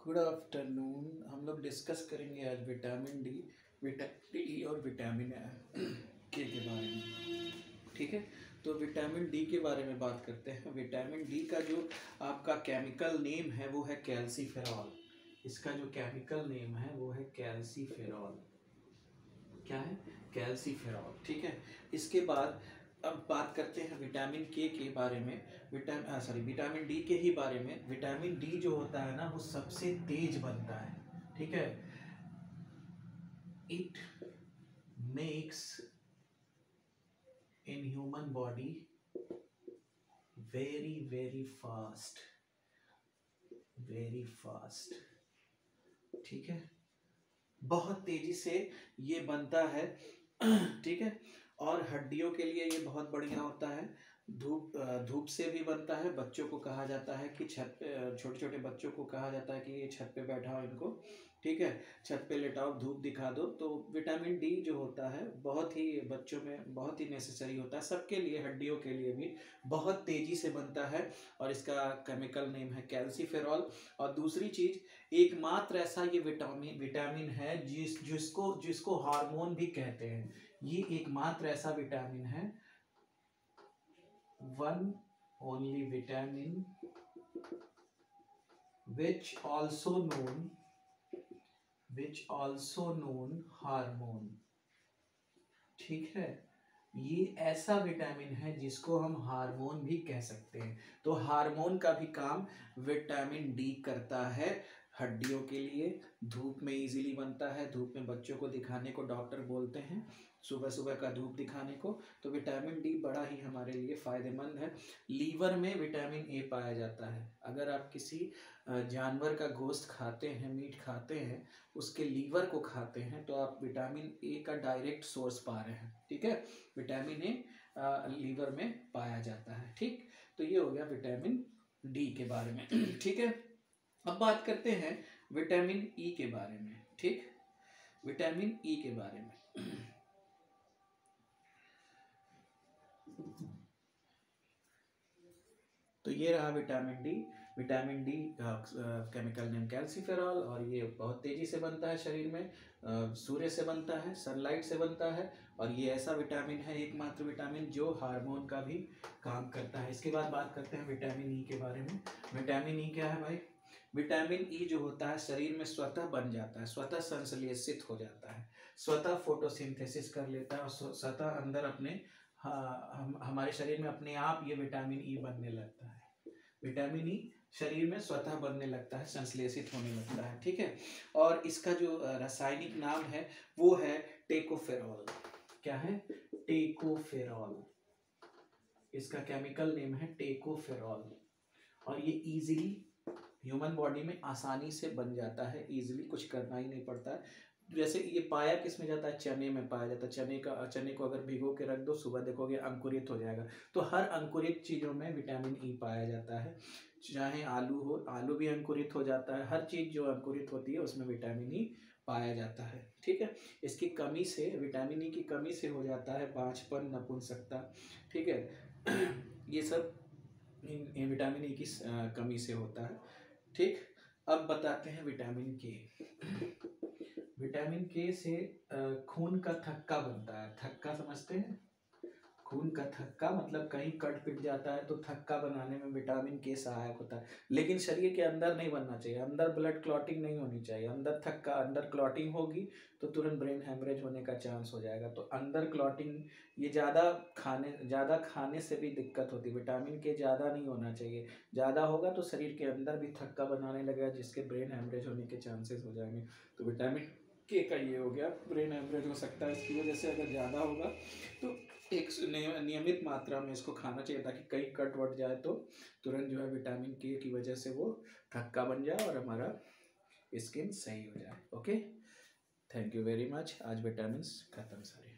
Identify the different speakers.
Speaker 1: Good afternoon. हम लोग discuss करेंगे आज विटामिन डी और विटामिन के बारे में। ठीक है, तो विटामिन डी के बारे में बात करते हैं। विटामिन डी का जो आपका केमिकल नेम है वो है कैल्सीफेरॉल। इसका जो केमिकल नेम है वो है कैल्सीफेरॉल। क्या है? कैल्सीफेरॉल। ठीक है, इसके बाद अब बात करते हैं विटामिन के बारे में। विटामिन डी के ही बारे में। विटामिन डी जो होता है ना वो सबसे तेज बनता है। ठीक है, it makes in human body very very fast, very fast. ठीक है, बहुत तेजी से ये बनता है। ठीक है, और हड्डियों के लिए ये बहुत बढ़िया होता है। धूप से भी बनता है। बच्चों को कहा जाता है कि छोटे छोटे बच्चों को कहा जाता है कि ये छत पे बैठाओ इनको। ठीक है, छत पे लेटाओ, धूप दिखा दो। तो विटामिन डी जो होता है बहुत ही बच्चों में बहुत ही नेसेसरी होता है, सबके लिए, हड्डियों के लिए भी बहुत तेजी से बनता है। और इसका केमिकल नेम है कैल्सीफेरॉल। और दूसरी चीज, एकमात्र ऐसा ये विटामिन है जिसको जिसको हार्मोन भी कहते हैं। ये एकमात्र ऐसा विटामिन है, one only vitamin which also known hormone. ठीक है, ये ऐसा विटामिन है जिसको हम हार्मोन भी कह सकते हैं। तो हार्मोन का भी काम विटामिन डी करता है हड्डियों के लिए। धूप में इजीली बनता है। धूप में बच्चों को दिखाने को डॉक्टर बोलते हैं, सुबह सुबह का धूप दिखाने को। तो विटामिन डी बड़ा ही हमारे लिए फायदेमंद है। लीवर में विटामिन ए पाया जाता है। अगर आप किसी जानवर का गोश्त खाते हैं, मीट खाते हैं, उसके लीवर को खाते हैं, तो आप विटामिन ए का डायरेक्ट सोर्स पा रहे हैं। ठीक है, विटामिन ए लीवर में पाया जाता है। ठीक, तो ये हो गया विटामिन डी के बारे में। ठीक है, अब बात करते हैं विटामिन ई के बारे में। ठीक, विटामिन ई के बारे में। तो ये रहा vitamin D. Vitamin D chemical name calciferol, और ये बहुत तेजी से बनता है शरीर में। सूर्य से बनता है, सनलाइट से बनता है। और ये ऐसा विटामिन है, एकमात्र विटामिन जो हार्मोन का भी काम करता है। इसके बाद बात करते हैं विटामिन ई के बारे में। विटामिन ई क्या है भाई? विटामिन ई जो होता है शरीर में स्वतः बन जाता है, स्वतः संश्लेषित हो जाता है, स्वतः फोटोसिंथेसिस कर लेता है, और स्वतः अंदर अपने हमारे शरीर में अपने आप ये विटामिन ई बनने लगता है। विटामिन ई शरीर में स्वतः बनने लगता है, संश्लेषित होने लगता है। ठीक है, और इसका जो रासायनिक नाम है वो है टेकोफेरॉल। क्या है? टेकोफेरॉल। इसका केमिकल नेम है टेकोफेरॉल। और ये इजीली ह्यूमन बॉडी में आसानी से बन जाता है, इजीली, कुछ करना ही नहीं पड़ता है। जैसे ये पाया किस में जाता है? चने में पाया जाता है। चने को अगर भिगो के रख दो, सुबह देखोगे अंकुरित हो जाएगा। तो हर अंकुरित चीज़ों में विटामिन ई पाया जाता है। चाहे आलू हो, आलू भी अंकुरित हो जाता है। हर चीज़ जो अंकुरित होती है उसमें विटामिन ई पाया जाता है। ठीक है, इसकी कमी से, विटामिन ई की कमी से हो जाता है बांझपन, नपुंसकता। ठीक है, ये सब इन विटामिन ई की कमी से होता है। ठीक, अब बताते हैं विटामिन के। विटामिन के से खून का थक्का बनता है। थक्का समझते हैं? खून का थक्का मतलब कहीं कट पिट जाता है तो थक्का बनाने में विटामिन के सहायक होता है। लेकिन शरीर के अंदर नहीं बनना चाहिए, अंदर ब्लड क्लॉटिंग नहीं होनी चाहिए। अंदर थक्का, अंदर क्लॉटिंग होगी तो तुरंत ब्रेन हेमरेज होने का चांस हो जाएगा। तो अंदर क्लॉटिंग, ये ज़्यादा खाने से भी दिक्कत होती है। विटामिन के ज़्यादा नहीं होना चाहिए। ज़्यादा होगा तो शरीर के अंदर भी थक्का बनाने लगेगा, जिसके ब्रेन हेमरेज होने के चांसेस हो जाएंगे। तो विटामिन के का ये हो गया, ब्रेन हेमरेज हो सकता है इसकी वजह से। अगर ज़्यादा होगा तो एक नियमित मात्रा में इसको खाना चाहिए, ताकि कहीं कट वट जाए तो तुरंत जो है विटामिन के की वजह से वो थक्का बन जाए और हमारा स्किन सही हो जाए। Okay, thank you very much. आज विटामिन खत्म सारे।